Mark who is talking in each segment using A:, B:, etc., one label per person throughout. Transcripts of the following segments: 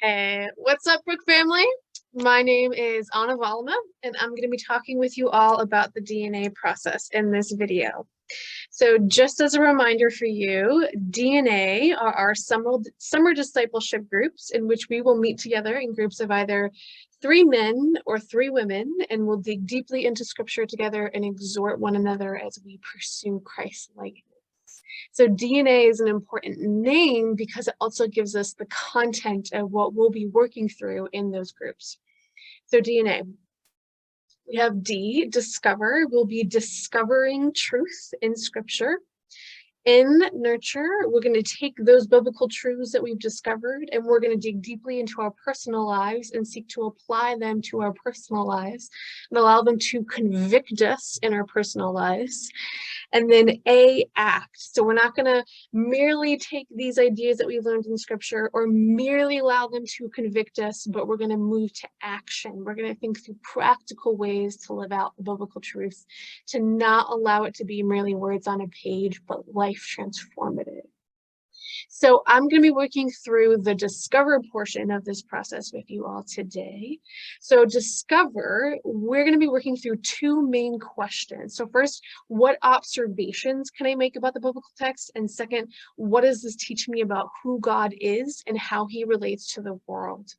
A: Hey, what's up, Brook family? My name is Anna Valma, and I'm going to be talking with you all about the DNA process in this video. So just as a reminder for you, DNA are our summer discipleship groups in which we will meet together in groups of either 3 men or 3 women, and we'll dig deeply into scripture together and exhort one another as we pursue Christ-likeness. So DNA is an important name because it also gives us the content of what we'll be working through in those groups. So DNA, we have D, discover. We'll be discovering truth in scripture. In nurture, we're going to take those biblical truths that we've discovered and we're going to dig deeply into our personal lives and seek to apply them to our personal lives and allow them to convict us in our personal lives. And then A, act. So we're not going to merely take these ideas that we learned in scripture or merely allow them to convict us, but we're going to move to action. We're going to think through practical ways to live out the biblical truth, to not allow it to be merely words on a page, but life transformative. So I'm going to be working through the discover portion of this process with you all today. So discover, we're going to be working through 2 main questions. So first, what observations can I make about the biblical text? And second, what does this teach me about who God is and how he relates to the world?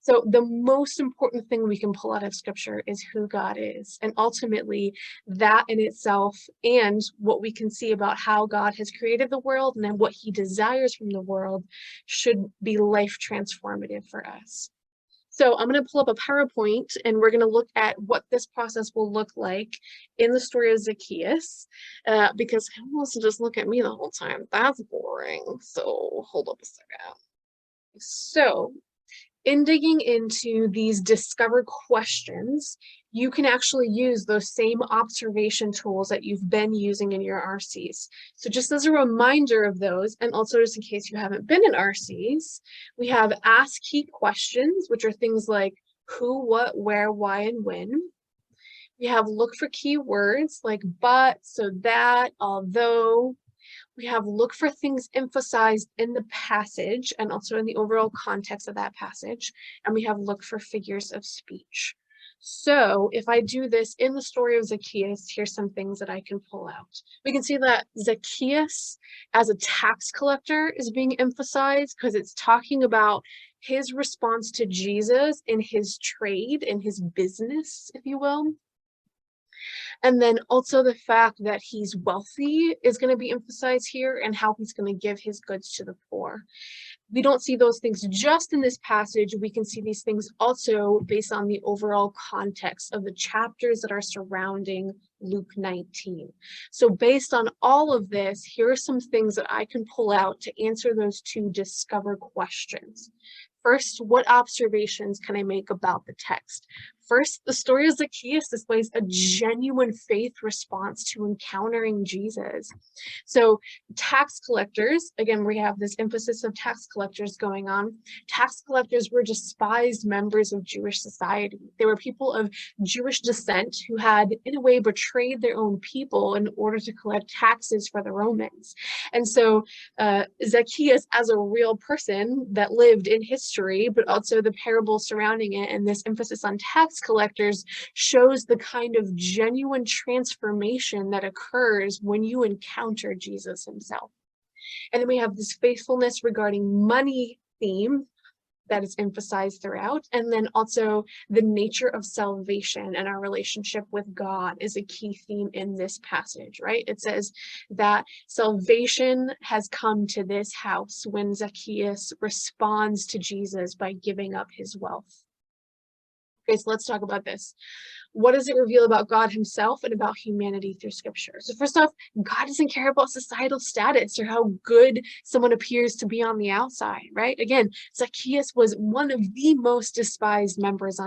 A: So the most important thing we can pull out of scripture is who God is. And ultimately that in itself and what we can see about how God has created the world and then what he desires from the world should be life transformative for us. So I'm going to pull up a PowerPoint and we're going to look at what this process will look like in the story of Zacchaeus, because who wants to just look at me the whole time? That's boring. So hold up a second. So in digging into these discover questions, you can actually use those same observation tools that you've been using in your RCs. So just as a reminder of those, and also just in case you haven't been in RCs, we have ask key questions, which are things like who, what, where, why, and when. We have look for keywords like but, so that, although. We have look for things emphasized in the passage and also in the overall context of that passage. And we have look for figures of speech. So if I do this in the story of Zacchaeus, here's some things that I can pull out. We can see that Zacchaeus as a tax collector is being emphasized because it's talking about his response to Jesus in his trade, in his business, if you will. And then also the fact that he's wealthy is going to be emphasized here and how he's going to give his goods to the poor. We don't see those things just in this passage. We can see these things also based on the overall context of the chapters that are surrounding Luke 19. So based on all of this, here are some things that I can pull out to answer those 2 discover questions. First, what observations can I make about the text? First, the story of Zacchaeus displays a genuine faith response to encountering Jesus. So tax collectors, again, we have this emphasis of tax collectors going on. Tax collectors were despised members of Jewish society. They were people of Jewish descent who had, in a way, betrayed their own people in order to collect taxes for the Romans. And so Zacchaeus, as a real person that lived in history, but also the parable surrounding it and this emphasis on tax collectors shows the kind of genuine transformation that occurs when you encounter Jesus himself. And then we have this faithfulness regarding money theme that is emphasized throughout. And then also the nature of salvation and our relationship with God is a key theme in this passage, right? It says that salvation has come to this house when Zacchaeus responds to Jesus by giving up his wealth. Okay, so let's talk about this. What does it reveal about God himself and about humanity through scripture? So first off, God doesn't care about societal status or how good someone appears to be on the outside, right? Again, Zacchaeus was one of the most despised members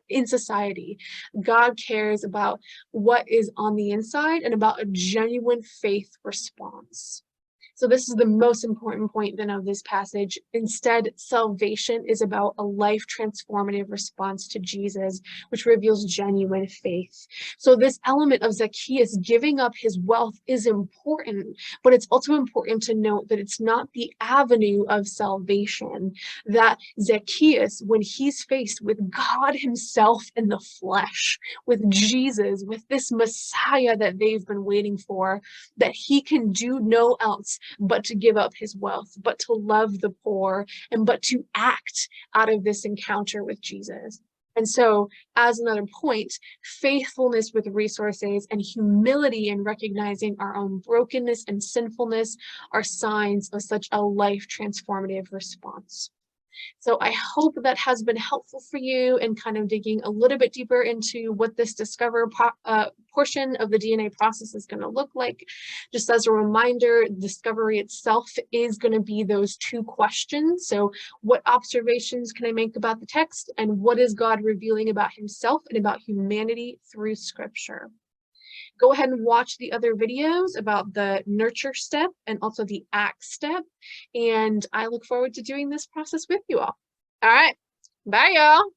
A: in society. God cares about what is on the inside and about a genuine faith response. So this is the most important point then of this passage. Instead, salvation is about a life transformative response to Jesus, which reveals genuine faith. So this element of Zacchaeus giving up his wealth is important, but it's also important to note that it's not the avenue of salvation. That Zacchaeus, when he's faced with God himself in the flesh, with Jesus, with this Messiah that they've been waiting for, that he can do no else but to give up his wealth, but to love the poor, and but to act out of this encounter with Jesus. And so, as another point, faithfulness with resources and humility in recognizing our own brokenness and sinfulness are signs of such a life transformative response. So I hope that has been helpful for you in kind of digging a little bit deeper into what this portion of the DNA process is going to look like. Just as a reminder, discovery itself is going to be those two questions. So what observations can I make about the text, and what is God revealing about himself and about humanity through scripture? Go ahead and watch the other videos about the nurture step and also the act step. And I look forward to doing this process with you all. All right. Bye, y'all.